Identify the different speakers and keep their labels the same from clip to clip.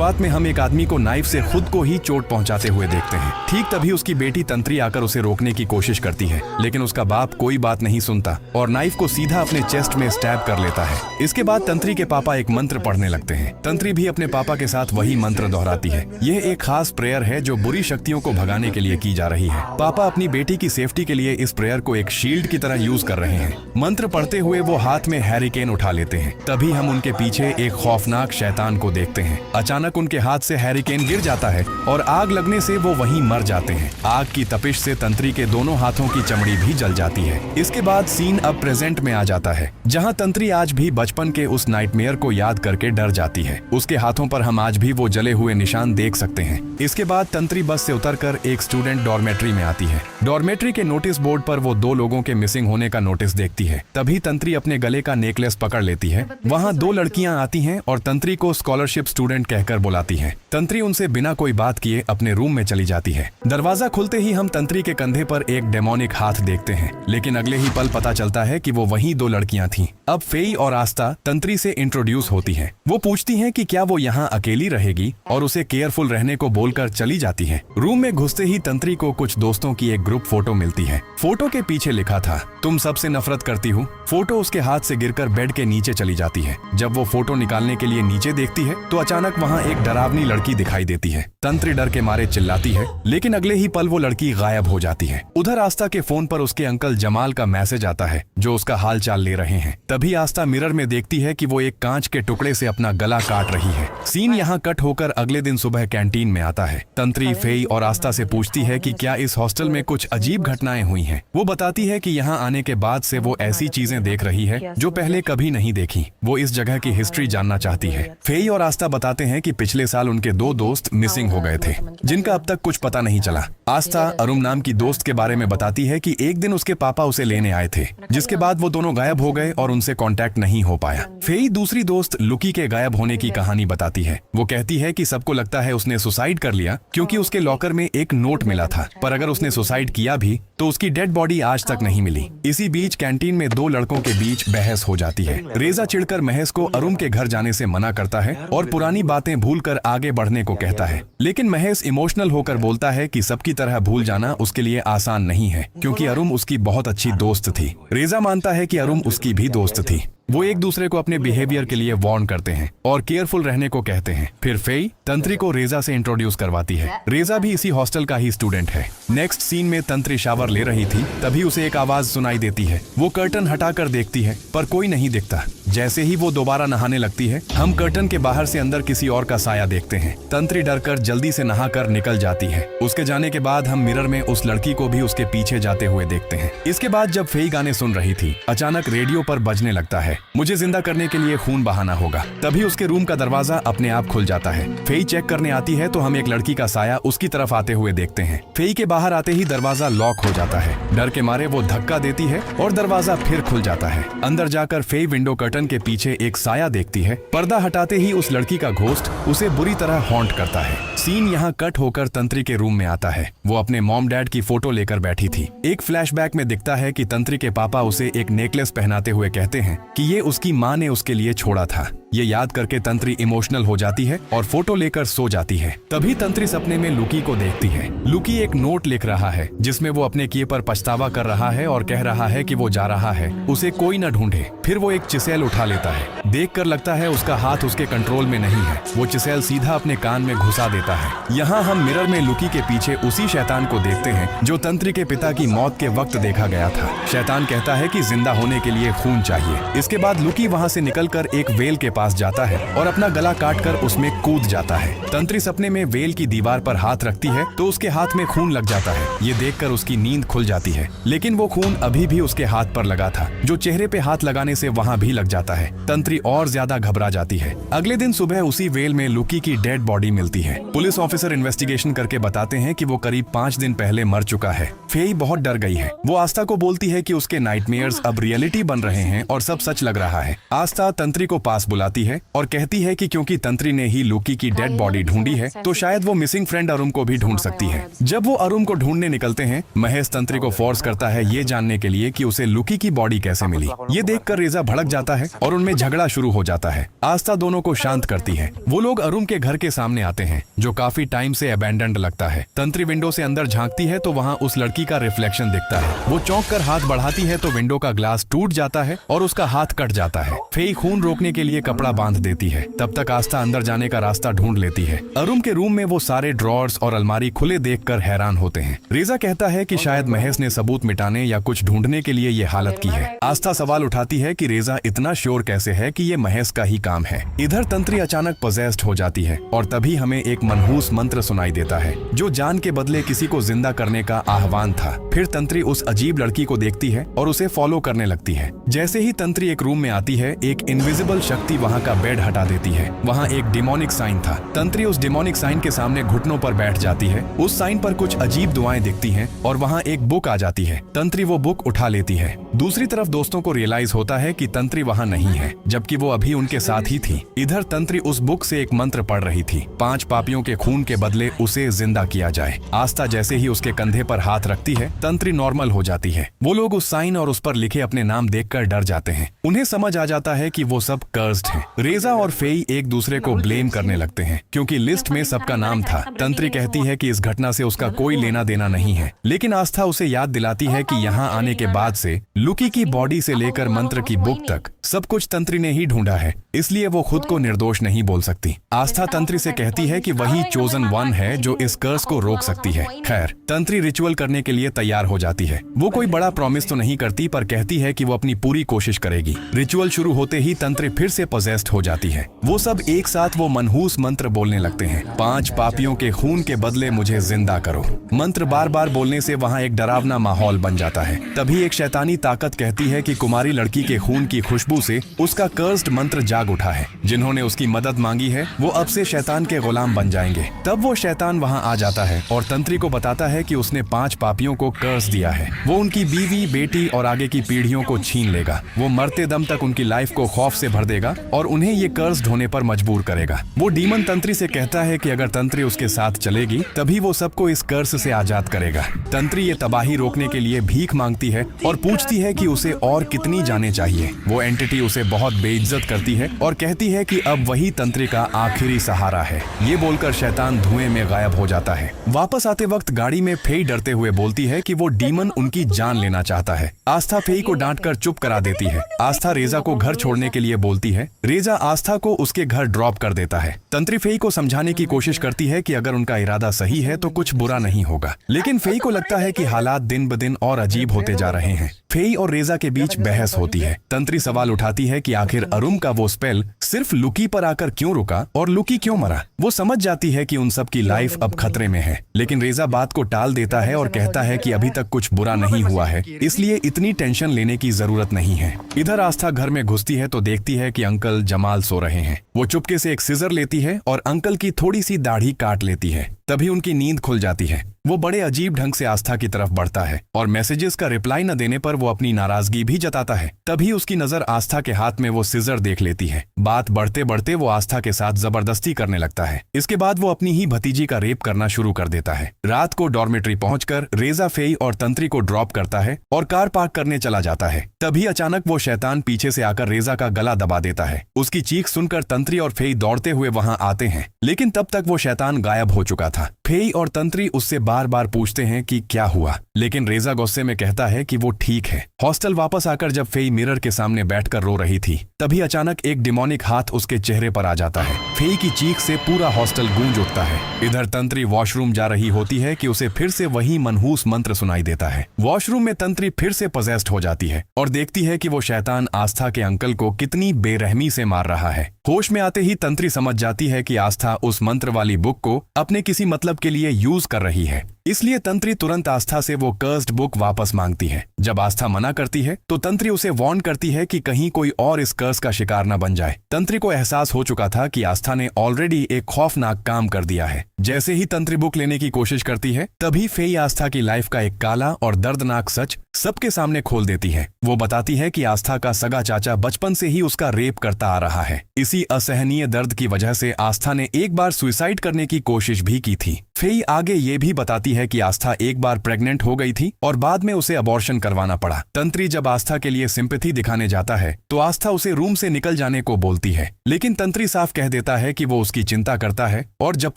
Speaker 1: शुरुआत में हम एक आदमी को नाइफ से खुद को ही चोट पहुंचाते हुए देखते हैं। ठीक तभी उसकी बेटी तंत्री आकर उसे रोकने की कोशिश करती है, लेकिन उसका बाप कोई बात नहीं सुनता और नाइफ को सीधा अपने चेस्ट में स्टैब कर लेता है। इसके बाद तंत्री के पापा एक मंत्र पढ़ने लगते हैं। तंत्री भी अपने पापा के साथ वही मंत्र दोहराती है। यह एक खास प्रेयर है जो बुरी शक्तियों को भगाने के लिए की जा रही है। पापा अपनी बेटी की सेफ्टी के लिए इस प्रेयर को एक शील्ड की तरह यूज कर रहे हैं। मंत्र पढ़ते हुए वो हाथ में हैरिकेन उठा लेते हैं। तभी हम उनके पीछे एक खौफनाक शैतान को देखते हैं। अचानक उनके हाथ से हैरिकेन गिर जाता है और आग लगने से वो वहीं मर जाते हैं। आग की तपिश से तंत्री के दोनों हाथों की चमड़ी भी जल जाती है। इसके बाद सीन अब प्रेजेंट में आ जाता है, जहां तंत्री आज भी बचपन के उस नाइटमेयर को याद करके डर जाती है। उसके हाथों पर हम आज भी वो जले हुए निशान देख सकते हैं। इसके बाद तंत्री बस से उतरकर एक स्टूडेंट डॉर्मेट्री में आती है। डॉर्मेट्री के नोटिस बोर्ड पर वो 2 लोगों के मिसिंग होने का नोटिस देखती है। तभी तंत्री अपने गले का नेकलेस पकड़ लेती है। वहाँ 2 लड़कियां आती हैं और तंत्री को स्कॉलरशिप स्टूडेंट कहकर बुलाती हैं। तंत्री उनसे बिना कोई बात किए अपने रूम में चली जाती है। दरवाजा खुलते ही हम तंत्री के कंधे पर एक डेमोनिक हाथ देखते हैं, लेकिन अगले ही पल पता चलता है कि वो वही 2 लड़कियां थीं। अब फेई और आस्था तंत्री से इंट्रोड्यूस होती हैं। वो पूछती हैं कि क्या वो यहाँ अकेली रहेगी और उसे केयरफुल रहने को बोलकर चली जाती है। रूम में घुसते ही तंत्री को कुछ दोस्तों की एक ग्रुप फोटो मिलती है। फोटो के पीछे लिखा था, तुम सबसे नफरत करती हूँ। फोटो उसके हाथ से गिरकर बेड के नीचे चली जाती है। जब वो फोटो निकालने के लिए नीचे देखती है तो अचानक वहाँ एक डरावनी लड़की दिखाई देती है। तंत्री डर के मारे चिल्लाती है, लेकिन अगले ही पल वो लड़की गायब हो जाती है। उधर आस्था के फोन पर उसके अंकल जमाल का मैसेज आता है, जो उसका हाल चाल ले रहे हैं। तभी आस्था मिरर में देखती है कि वो एक कांच के टुकड़े से अपना गला काट रही है। सीन यहाँ कट होकर अगले दिन सुबह कैंटीन में आता है। तंत्री फेई और आस्था से पूछती है कि क्या इस हॉस्टल में कुछ अजीब घटनाएं हुई हैं। वो बताती है कि यहाँ आने के बाद से वो ऐसी चीजें देख रही है जो पहले कभी नहीं देखी। वो इस जगह की हिस्ट्री जानना चाहती है। फेई और आस्था बताते हैं कि पिछले साल उनके 2 दोस्त मिसिंग हो गए थे, जिनका अब तक कुछ पता नहीं चला। आस्था अरुण नाम की दोस्त के बारे में बताती है कि एक दिन उसके पापा उसे लेने आए थे, जिसके बाद वो दोनों गायब हो गए और उनसे कांटेक्ट नहीं हो पाया। फेई दूसरी दोस्त लुकी के गायब होने की कहानी बताती है। वो कहती है कि सबको लगता है उसने सुसाइड कर लिया, क्योंकि उसके लॉकर में एक नोट मिला था, पर अगर उसने सुसाइड किया भी तो उसकी डेड बॉडी आज तक नहीं मिली। इसी बीच कैंटीन में 2 लड़कों के बीच बहस हो जाती है। रेजा चिढ़कर महेश को अरुण के घर जाने से मना करता है और पुरानी बातें भूलकर आगे बढ़ने को कहता है, लेकिन महेश इमोशनल होकर बोलता है कि सबकी तरह भूल जाना उसके लिए आसान नहीं है, क्योंकि अरुण उसकी बहुत अच्छी दोस्त थी। रेजा मानता है कि अरुण उसकी भी दोस्त थी। वो एक दूसरे को अपने बिहेवियर के लिए वार्न करते हैं और केयरफुल रहने को कहते हैं। फिर फेई तंत्री को रेजा से इंट्रोड्यूस करवाती है। रेजा भी इसी हॉस्टल का ही स्टूडेंट है। नेक्स्ट सीन में तंत्री शावर ले रही थी, तभी उसे एक आवाज सुनाई देती है। वो कर्टन हटाकर देखती है, पर कोई नहीं दिखता। जैसे ही वो दोबारा नहाने लगती है, हम कर्टन के बाहर से अंदर किसी और का साया देखते हैं। तंत्री डरकर जल्दी से नहाकर निकल जाती है। उसके जाने के बाद हम मिरर में उस लड़की को भी उसके पीछे जाते हुए देखते हैं। इसके बाद जब फेई गाने सुन रही थी, अचानक रेडियो पर बजने लगता है, मुझे जिंदा करने के लिए खून बहाना होगा। तभी उसके रूम का दरवाजा अपने आप खुल जाता है। फेई चेक करने आती है तो हम एक लड़की का साया उसकी तरफ आते हुए देखते हैं। फेई के बाहर आते ही दरवाजा लॉक हो जाता है। डर के मारे वो धक्का देती है और दरवाजा फिर खुल जाता है। अंदर जाकर फेई विंडो कर्टन के पीछे एक साया देखती है। पर्दा हटाते ही उस लड़की का घोस्ट उसे बुरी तरह हॉन्ट करता है। सीन यहाँ कट होकर तंत्री के रूम में आता है। वो अपने मॉम डैड की फोटो लेकर बैठी थी। एक फ्लैशबैक में दिखता है कि तंत्री के पापा उसे एक नेकलेस पहनाते हुए कहते हैं कि ये उसकी माँ ने उसके लिए छोड़ा था। ये याद करके तंत्री इमोशनल हो जाती है और फोटो लेकर सो जाती है। तभी तंत्री सपने में लुकी को देखती है। लुकी एक नोट लिख रहा है, जिसमें वो अपने किए पर पछतावा कर रहा है और कह रहा है कि वो जा रहा है, उसे कोई न ढूंढे। फिर वो एक चिसेल उठा लेता है। देखकर लगता है उसका हाथ उसके कंट्रोल में नहीं है। वो चिसेल सीधा अपने कान में घुसा देता है। यहाँ हम मिरर में लुकी के पीछे उसी शैतान को देखते हैं जो तंत्री के पिता की मौत के वक्त देखा गया था। शैतान कहता है कि जिंदा होने के लिए खून चाहिए। इसके बाद लुकी वहाँ से निकलकर एक वेल के पास जाता है और अपना गला काटकर उसमें कूद जाता है। तंत्री सपने में वेल की दीवार पर हाथ रखती है तो उसके हाथ में खून लग जाता है। ये देखकर उसकी नींद खुल जाती है, लेकिन वो खून अभी भी उसके हाथ पर लगा था, जो चेहरे पे हाथ लगाने से वहाँ भी लग जाता है। तंत्री और ज्यादा घबरा जाती है। अगले दिन सुबह उसी वेल में लुकी की डेड बॉडी मिलती है। पुलिस ऑफिसर इन्वेस्टिगेशन करके बताते हैं कि वो करीब 5 दिन पहले मर चुका है। फेई बहुत डर गई है। वो आस्था को बोलती है कि उसके नाइटमेयर्स अब रियलिटी बन रहे हैं और सब सच लग रहा है। आस्था तंत्री को पास बुलाती है और कहती है कि क्योंकि तंत्री ने ही लुकी की डेड बॉडी ढूंढी है तो शायद वो मिसिंग फ्रेंड अरुम को भी ढूंढ सकती है। जब वो अरुम को ढूंढने निकलते हैं, महेश तंत्री को फोर्स करता है ये जानने के लिए कि उसे लुकी की बॉडी कैसे मिली। ये देखकर रेजा भड़क जाता है और उनमें झगड़ा शुरू हो जाता है। आस्था दोनों को शांत करती है। वो लोग अरुम के घर के सामने आते हैं जो काफी टाइम से अबैंडन्ड लगता है। तंत्री विंडो से अंदर झांकती है तो वहाँ उस लड़की का रिफ्लेक्शन दिखता है। वो चौंक कर हाथ बढ़ाती है तो विंडो का ग्लास टूट जाता है और उसका हाथ कट जाता है। फेई खून रोकने के लिए कपड़ा बांध देती है। तब तक आस्था अंदर जाने का रास्ता ढूंढ लेती है। अरुम के रूम में वो सारे ड्रॉर्स और अलमारी खुले देखकर हैरान होते हैं। रेजा कहता है कि शायद महेश ने सबूत मिटाने या कुछ ढूंढने के लिए ये हालत की है। आस्था सवाल उठाती है कि रेजा इतना श्योर कैसे है कि ये महेश का ही काम है। इधर तंत्री अचानक पोजेस्ड हो जाती है और तभी हमें एक मनहूस मंत्र सुनाई देता है जो जान के बदले किसी को जिंदा करने का आह्वान था। फिर तंत्री उस अजीब लड़की को देखती है और उसे फॉलो करने लगती है। जैसे ही तंत्री एक रूम में आती है, एक इनविजिबल शक्ति वहाँ का बेड हटा देती है। वहाँ एक डिमोनिक साइन था। तंत्री उस डिमोनिक साइन के सामने घुटनों पर बैठ जाती है। उस साइन पर कुछ अजीब दुआएं दिखती हैं और वहाँ एक बुक आ जाती है। तंत्री वो बुक उठा लेती है। दूसरी तरफ दोस्तों को रियलाइज होता है कि तंत्री वहाँ नहीं है, जबकि वो अभी उनके साथ ही थी। इधर तंत्री उस बुक से एक मंत्र पढ़ रही थी। 5 पापियों के खून के बदले उसे जिंदा किया जाए। आस्था जैसे ही उसके कंधे पर हाथ रखती है, तंत्री नॉर्मल हो जाती है। वो लोग उस साइन और उस पर लिखे अपने नाम देखकर डर जाते हैं। उन्हें समझ आ जाता है कि वो सब कर्स्ड हैं। रेजा और फेई एक दूसरे को ब्लेम करने लगते हैं क्योंकि लिस्ट में सबका नाम था। तंत्री कहती है कि इस घटना से उसका कोई लेना देना नहीं है, लेकिन आस्था उसे याद दिलाती है कि यहाँ आने के बाद से लुकी की बॉडी से लेकर मंत्र की बुक तक सब कुछ तंत्री ने ही ढूंढा है, इसलिए वो खुद को निर्दोष नहीं बोल सकती। आस्था तंत्री से कहती है कि वही चोजन वन है जो इस कर्स को रोक सकती है। खैर, तंत्री रिचुअल करने के लिए तैयार हो जाती है। वो कोई बड़ा प्रॉमिस तो नहीं करती पर कहती है कि वो अपनी पूरी कोशिश करेगी। रिचुअल शुरू होते ही तंत्री फिर से पोजेस्ड हो जाती है। वो सब एक साथ वो मनहूस मंत्र बोलने लगते हैं। 5 पापियों के खून के बदले मुझे जिंदा करो। मंत्र बार बार बोलने से वहाँ एक डरावना माहौल बन जाता है। तभी एक शैतानी ताकत कहती है कि कुमारी लड़की के खून की खुशबू से उसका कर्स्ड मंत्र जाग उठा है। जिन्होंने उसकी मदद मांगी है वो अब से शैतान के गुलाम बन जाएंगे। तब वो शैतान वहाँ आ जाता है और तंत्री को बताता है कि उसने 5 पापियों को कर्स दिया है। वो उनकी बीवी, बेटी और आगे की पीढ़ियों को छीन लेगा। वो मरते दम तक उनकी लाइफ को खौफ से भर देगा और उन्हें ये कर्स्ड होने पर मजबूर करेगा। वो डीमन तंत्री से कहता है कि अगर तंत्री उसके साथ चलेगी तभी वो सबको इस कर्स से आजाद करेगा। तंत्री ये तबाही रोकने के लिए भीख मांगती है और पूछती है कि उसे और कितनी जाने चाहिए। वो एंटिटी उसे बहुत बेइज्जत करती है और कहती है कि अब वही तंत्री का आखिरी सहारा है। ये बोलकर शैतान धुएं में गायब हो जाता है। वापस आते वक्त गाड़ी में फेई डरते हुए बोलती है कि वो डीमन उनकी जान लेना चाहता है। आस्था फेई को डांटकर चुप करा देती है। आस्था रेजा को घर छोड़ने के लिए बोलती है। रेजा आस्था को उसके घर ड्रॉप कर देता है। तंत्री फेई को समझाने की कोशिश करती है कि अगर उनका इरादा सही है तो कुछ बुरा नहीं होगा, लेकिन फेई को लगता है कि हालात दिन ब दिन और अजीब होते जा रहे हैं। फेई और रेजा के बीच बहस होती है। तंत्री सवाल उठाती है कि आखिर अरुम का वो स्पेल सिर्फ लुकी पर आकर क्यों रुका और लुकी क्यों मरा। वो समझ जाती है कि उन सब की लाइफ अब खतरे में है, लेकिन रेजा बात को टाल देता है और कहता है कि अभी तक कुछ बुरा नहीं हुआ है, इसलिए इतनी टेंशन लेने की जरूरत नहीं है। इधर आस्था घर में घुसती है तो देखती है कि अंकल जमाल सो रहे हैं। वो चुपके से एक सीजर लेती है और अंकल की थोड़ी सी दाढ़ी काट लेती है। तभी उनकी नींद खुल जाती है। वो बड़े अजीब ढंग से आस्था की तरफ बढ़ता है और मैसेजेस का रिप्लाई न देने पर वो अपनी नाराजगी भी जताता है। तभी उसकी नजर आस्था के हाथ में वो सीजर देख लेती है। बात बढ़ते बढ़ते वो आस्था के साथ जबरदस्ती करने लगता है। इसके बाद वो अपनी ही भतीजी का रेप करना शुरू कर देता है। रात को डॉर्मेट्री पहुंचकर रेजा, फेई और तंत्री को ड्रॉप करता है और कार पार्क करने चला जाता है। तभी अचानक वो शैतान पीछे से आकर रेजा का गला दबा देता है। उसकी चीख सुनकर तंत्री और फेई दौड़ते हुए वहां आते हैं, लेकिन तब तक वो शैतान गायब हो चुका था। फेई और तंत्री उससे बार बार पूछते हैं कि क्या हुआ, लेकिन रेजा गुस्से में कहता है कि वो ठीक है। हॉस्टल वापस आकर जब फेई मिरर के सामने बैठकर रो रही थी, तभी अचानक एक डिमोनिक हाथ उसके चेहरे पर आ जाता है। फेई की चीख से पूरा हॉस्टल गूंज उठता है। इधर तंत्री वॉशरूम जा रही होती है कि उसे फिर से वही मनहूस मंत्र सुनाई देता है। वॉशरूम में तंत्री फिर से पोजेस्ड हो जाती है और देखती है कि वो शैतान आस्था के अंकल को कितनी बेरहमी से मार रहा है। होश में आते ही तंत्री समझ जाती है कि आस्था उस मंत्र वाली बुक को अपने किसी मतलब के लिए यूज कर रही है। इसलिए तंत्री तुरंत आस्था से वो कर्स्ड बुक वापस मांगती है। जब आस्था मना करती है तो तंत्री उसे वार्न करती है कि कहीं कोई और इस कर्स का शिकार न बन जाए। तंत्री को एहसास हो चुका था कि आस्था ने ऑलरेडी एक खौफनाक काम कर दिया है। जैसे ही तंत्री बुक लेने की कोशिश करती है तभी फेई आस्था की लाइफ का एक काला और दर्दनाक सच सबके सामने खोल देती है। वो बताती है कि आस्था का सगा चाचा बचपन से ही उसका रेप करता आ रहा है। इसी असहनीय दर्द की वजह से आस्था ने एक बार सुसाइड करने की कोशिश भी की थी। फेई आगे ये भी बताती है कि आस्था एक बार प्रेग्नेंट हो गई थी और बाद में उसे अबॉर्शन करवाना पड़ा। तंत्री जब आस्था के लिए सिंपैथी दिखाने जाता है तो आस्था उसे रूम से निकल जाने को बोलती है, लेकिन तंत्री साफ कह देता है कि वो उसकी चिंता करता है और जब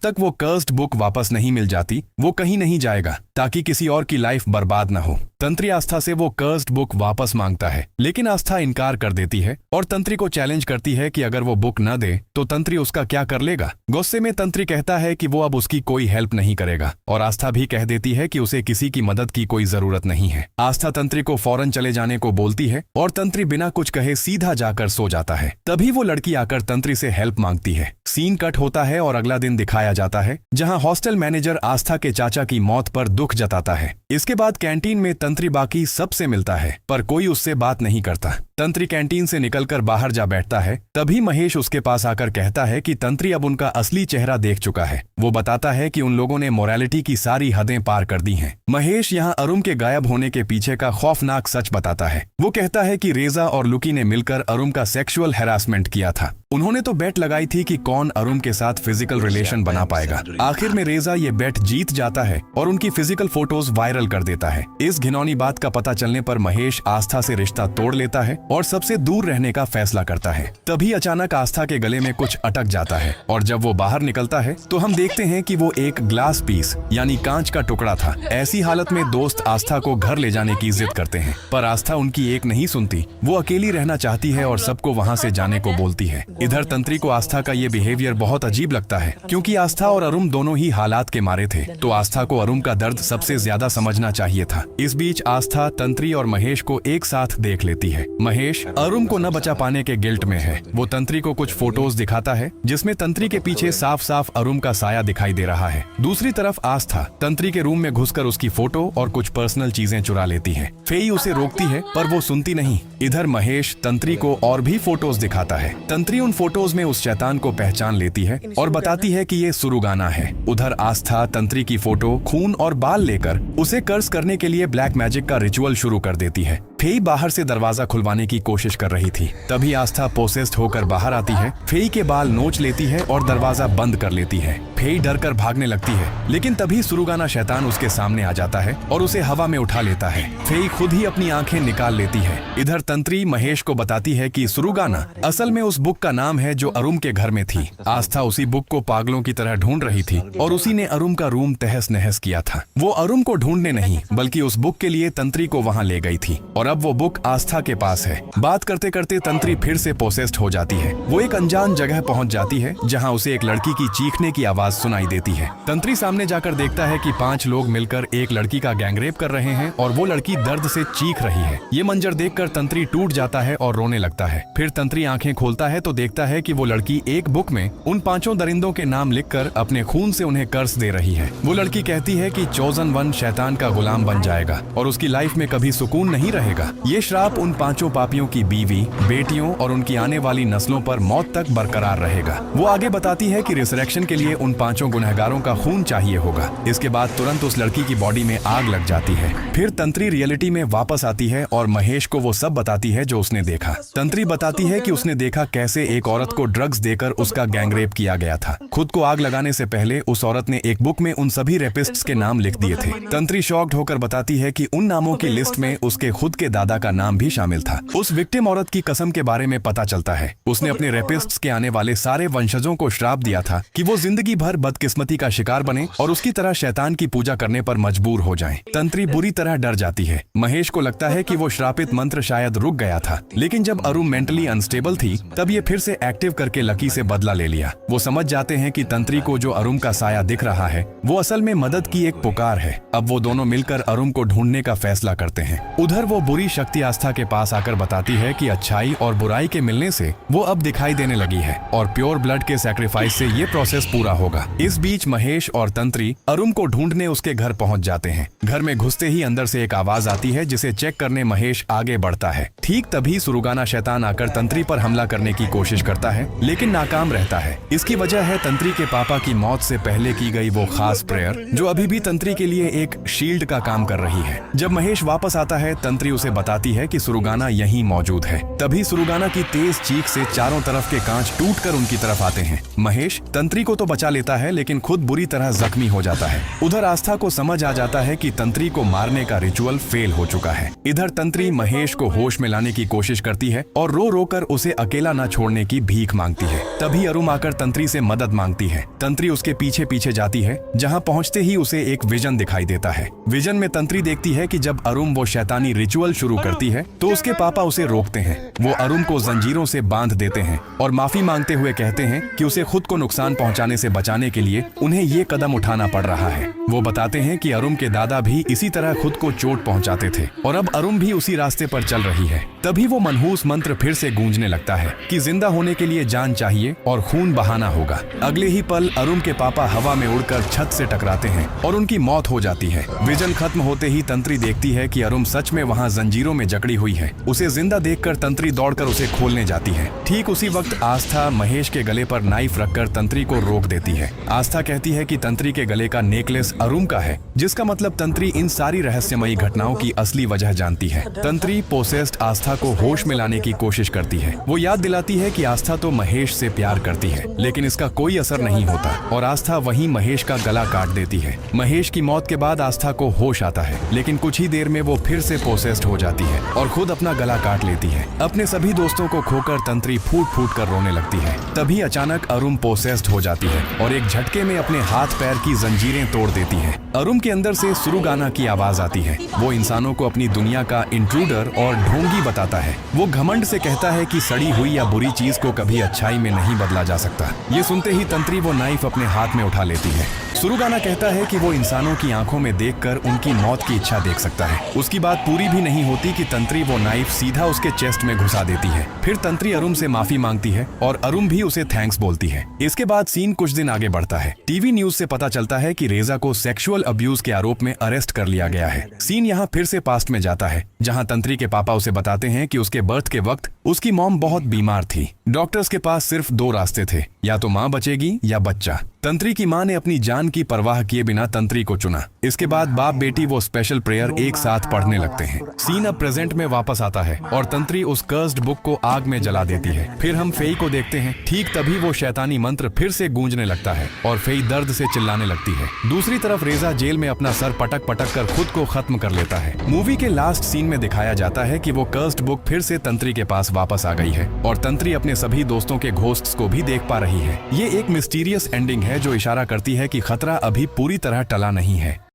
Speaker 1: तक वो कर्स्ड बुक वापस नहीं मिल जाती वो कहीं नहीं जाएगा ताकि किसी और की लाइफ बर्बाद न हो। तंत्री आस्था से वो कर्स्ड बुक वापस मांगता है, लेकिन आस्था इनकार कर देती है और तंत्री को चैलेंज करती है कि अगर वो बुक न दे तो तंत्री उसका क्या कर लेगा। गुस्से में तंत्री कहता है कि वो अब उसकी कोई हेल्प नहीं करेगा और आस्था भी कह देती है कि उसे किसी की मदद की कोई जरूरत नहीं है। आस्था तंत्री को फौरन चले जाने को बोलती है और तंत्री बिना कुछ कहे सीधा जाकर सो जाता है। तभी वो लड़की आकर तंत्री से हेल्प मांगती है। सीन कट होता है और अगला दिन दिखाया जाता है जहां हॉस्टल मैनेजर आस्था के चाचा की मौत पर दुख जताता है। इसके बाद कैंटीन में तंत्री बाकी सबसे मिलता है पर कोई उससे बात नहीं करता। तंत्री कैंटीन से निकलकर बाहर जा बैठता है। तभी महेश उसके पास आकर कहता है कि तंत्री अब उनका असली चेहरा देख चुका है। वो बताता है कि उन लोगों ने मोरालिटी की सारी हदें पार कर दी हैं। महेश यहाँ अरुम के गायब होने के पीछे का खौफनाक सच बताता है। वो कहता है कि रेजा और लुकी ने मिलकर अरुम का सेक्सुअल हैरासमेंट किया था। उन्होंने तो बेट लगाई थी कि कौन अरुम के साथ फिजिकल रिलेशन बना पाएगा। आखिर में रेजा ये बेट जीत जाता है और उनकी फिजिकल फोटोज वायरल कर देता है। इस घिनौनी बात का पता चलने पर महेश आस्था से रिश्ता तोड़ लेता है और सबसे दूर रहने का फैसला करता है। तभी अचानक आस्था के गले में कुछ अटक जाता है और जब वो बाहर निकलता है तो हम देखते हैं कि वो एक ग्लास पीस यानी कांच का टुकड़ा था। ऐसी हालत में दोस्त आस्था को घर ले जाने की जिद करते हैं पर आस्था उनकी एक नहीं सुनती। वो अकेली रहना चाहती है और सबको वहाँ से जाने को बोलती है। इधर तंत्री को आस्था का ये बिहेवियर बहुत अजीब लगता है क्योंकि आस्था और अरुम दोनों ही हालात के मारे थे, तो आस्था को अरुम का दर्द सबसे ज्यादा समझना चाहिए था। इस बीच आस्था तंत्री और महेश को एक साथ देख लेती है। महेश अरुम को न बचा पाने के गिल्ट में है। वो तंत्री को कुछ फोटोज दिखाता है जिसमें तंत्री के पीछे साफ साफ अरुम का साया दिखाई दे रहा है। दूसरी तरफ आस्था तंत्री के रूम में घुसकर उसकी फोटो और कुछ पर्सनल चीजें चुरा लेती है। फेई उसे रोकती है पर वो सुनती नहीं। इधर महेश तंत्री को और भी फोटोज दिखाता है। तंत्री उन फोटोज में उस शैतान को पहचान लेती है और बताती है कि ये सुरुगाना है। उधर आस्था तंत्री की फोटो, खून और बाल लेकर उसे कर्स करने के लिए ब्लैक मैजिक का रिचुअल शुरू कर देती है। फेई बाहर से दरवाजा खुलवाने की कोशिश कर रही थी। तभी आस्था पोसेस्ड होकर बाहर आती है, फेई के बाल नोच लेती है और दरवाजा बंद कर लेती है। फेई डर कर भागने लगती है, लेकिन तभी सुरुगाना शैतान उसके सामने आ जाता है और उसे हवा में उठा लेता है। फेई खुद ही अपनी आंखें निकाल लेती है। इधर तंत्री महेश को बताती है कि सुरुगाना असल में उस बुक का नाम है जो अरुम के घर में थी। आस्था उसी बुक को पागलों की तरह ढूंढ रही थी और उसी ने अरुम का रूम तहस नहस किया था। वो अरुम को ढूंढने नहीं बल्कि उस बुक के लिए तंत्री को वहाँ ले गई थी और अब वो बुक आस्था के पास है। बात करते करते तंत्री फिर से पोसेस्ड हो जाती है। वो एक अनजान जगह पहुंच जाती है जहां उसे एक लड़की की चीखने की आवाज सुनाई देती है। तंत्री सामने जाकर देखता है कि 5 लोग मिलकर एक लड़की का गैंगरेप कर रहे हैं और वो लड़की दर्द से चीख रही है। ये मंजर देखकर तंत्री टूट जाता है और रोने लगता है। फिर तंत्री आंखें खोलता है तो देखता है कि वो लड़की एक बुक में उन 5 दरिंदों के नाम लिखकर अपने खून से उन्हें कर्स दे रही है। वो लड़की कहती है कि चोजन वन शैतान का गुलाम बन जाएगा और उसकी लाइफ में कभी सुकून नहीं रहेगा। ये श्राप उन 5 पापियों की बीवी, बेटियों और उनकी आने वाली नस्लों पर मौत तक बरकरार रहेगा। वो आगे बताती है कि रिसरेक्शन के लिए उन 5 गुनहगारों का खून चाहिए होगा। इसके बाद तुरंत उस लड़की की बॉडी में आग लग जाती है। फिर तंत्री रियलिटी में वापस आती है और महेश को वो सब बताती है जो उसने देखा। तंत्री बताती है कि उसने देखा कैसे एक औरत को ड्रग्स देकर उसका गैंगरेप किया गया था। खुद को आग लगाने से पहले उस औरत ने एक बुक में उन सभी रेपिस्ट्स के नाम लिख दिए थे। तंत्री शॉक्ड होकर बताती है कि उन नामों की लिस्ट में उसके खुद के दादा का नाम भी शामिल था। उस विक्टिम औरत की कसम के बारे में पता चलता है। उसने अपने रेपिस्ट्स के आने वाले सारे वंशजों को श्राप दिया था कि वो जिंदगी भर बदकिस्मती का शिकार बने और उसकी तरह शैतान की पूजा करने पर मजबूर हो जाएं। तंत्री बुरी तरह डर जाती है। महेश को लगता है कि वो श्रापित मंत्र शायद रुक गया था, लेकिन जब अरुम मेंटली अनस्टेबल थी तब ये फिर से एक्टिव करके लकी से बदला ले लिया। वो समझ जाते हैं कि तंत्री को जो अरुम का साया दिख रहा है वो असल में मदद की एक पुकार है। अब वो दोनों मिलकर अरुम को ढूंढने का फैसला करते हैं। उधर वो बुरी शक्ति आस्था के पास आकर बताती है कि अच्छाई और बुराई के मिलने से वो अब दिखाई देने लगी है और प्योर ब्लड के सैक्रिफाइस से ये प्रोसेस पूरा होगा। इस बीच महेश और तंत्री अरुम को ढूंढने उसके घर पहुंच जाते हैं। घर में घुसते ही अंदर से एक आवाज आती है जिसे चेक करने महेश आगे बढ़ता है। ठीक तभी सुरुगाना शैतान आकर तंत्री पर हमला करने की कोशिश करता है लेकिन नाकाम रहता है। इसकी वजह है तंत्री के पापा की मौत से पहले की गई वो खास प्रेयर जो अभी भी तंत्री के लिए एक शील्ड का काम कर रही है। जब महेश वापस आता है तंत्री उसे बताती है कि सुरुगाना यहीं मौजूद है। तभी सुरुगाना की तेज चीख से चारों तरफ के कांच टूटकर उनकी तरफ आते हैं। महेश तंत्री को तो बचा लेता है लेकिन खुद बुरी तरह जख्मी हो जाता है। उधर आस्था को समझ आ जाता है कि तंत्री को मारने का रिचुअल फेल हो चुका है। इधर तंत्री महेश को होश में लाने की कोशिश करती है और रो रो कर उसे अकेला न छोड़ने की भीख मांगती है। तभी अरुम आकर तंत्री से मदद मांगती है। तंत्री उसके पीछे पीछे जाती है। जहां पहुंचते ही उसे एक विजन दिखाई देता है। विजन में तंत्री देखती है कि जब अरुम वो शैतानी रिचुअल शुरू करती है तो उसके पापा उसे रोकते हैं। वो अरुम को जंजीरों से बांध देते हैं और माफी मांगते हुए कहते हैं कि उसे खुद को नुकसान पहुंचाने से बचाने के लिए उन्हें ये कदम उठाना पड़ रहा है। वो बताते हैं कि अरुम के दादा भी इसी तरह खुद को चोट पहुंचाते थे और अब अरुम भी उसी रास्ते पर चल रही है। तभी वो मनहूस मंत्र फिर से गूंजने लगता है कि जिंदा होने के लिए जान चाहिए और खून बहाना होगा। अगले ही पल अरुम के पापा हवा में उड़कर छत से टकराते हैं और उनकी मौत हो जाती है। विजन खत्म होते ही तंत्री देखती है कि अरुम सच में वहां जंजीरों में जकड़ी हुई है। उसे जिंदा देखकर तंत्री दौड़कर उसे खोलने जाती है। ठीक उसी वक्त आस्था महेश के गले पर नाइफ रखकर तंत्री को रोक देती है। आस्था कहती है कि तंत्री के गले का नेकलेस अरुम का है, जिसका मतलब तंत्री इन सारी रहस्यमयी घटनाओं की असली वजह जानती है। तंत्री पोसेस्ड आस्था को होश में लाने की कोशिश करती है। वो याद दिलाती है कि आस्था तो महेश से प्यार करती है लेकिन इसका कोई असर नहीं होता और आस्था वहीं महेश का गला काट देती है। महेश की मौत के बाद आस्था को होश आता है लेकिन कुछ ही देर में वो फिर से पोसेस्ड हो जाती है और खुद अपना गला काट लेती है। अपने सभी दोस्तों को खोकर तंत्री फूट फूट कर रोने लगती है। तभी अचानक अरुम पोसेस्ड हो जाती है और एक झटके में अपने हाथ पैर की जंजीरें तोड़ देती है। अरुम के अंदर से सुरुगाना की आवाज आती है। वो इंसानों को अपनी दुनिया का इंट्रूडर और ढोंगी बताता है। वो घमंड से कहता है कि सड़ी हुई या बुरी चीज को कभी अच्छाई में नहीं बदला जा सकता। ये सुनते ही तंत्री वो नाइफ अपने हाथ में उठा लेती है। सुरुगाना कहता है कि वो इंसानों की आंखों में देखकर उनकी मौत की इच्छा देख सकता है। उसकी बात पूरी भी नहीं होती कि तंत्री वो नाइफ सीधा उसके चेस्ट में घुसा देती है। फिर तंत्री अरुम से माफी मांगती है और अरुम भी उसे थैंक्स बोलती है। इसके बाद सीन कुछ दिन आगे बढ़ता है। टीवी न्यूज से पता चलता है कि रेजा को सेक्सुअल अब्यूज के आरोप में अरेस्ट कर लिया गया है। सीन यहाँ फिर से पास्ट में जाता है जहाँ तंत्री के पापा उसे बताते हैं कि उसके बर्थ के वक्त उसकी मॉम बहुत बीमार थी। डॉक्टर्स के पास सिर्फ 2 रास्ते थे, या तो माँ बचेगी या बच्चा। तंत्री की माँ ने अपनी जान की परवाह किए बिना तंत्री को चुना। इसके बाद बाप बेटी वो स्पेशल प्रेयर एक साथ पढ़ने लगते हैं। सीन अब प्रेजेंट में वापस आता है और तंत्री उस कर्स्ड बुक को आग में जला देती है। फिर हम फेई को देखते हैं। ठीक तभी वो शैतानी मंत्र फिर से गूंजने लगता है और फेई दर्द से चिल्लाने लगती है। दूसरी तरफ रेजा जेल में अपना सर पटक पटक कर खुद को खत्म कर लेता है। मूवी के लास्ट सीन में दिखाया जाता है कि वो कर्स्ड बुक फिर से तंत्री के पास वापस आ गई है और तंत्री अपने सभी दोस्तों के घोस्ट्स को भी देख पा रही है। ये एक मिस्टीरियस एंडिंग है जो इशारा करती है कि खतरा अभी पूरी तरह टला नहीं है।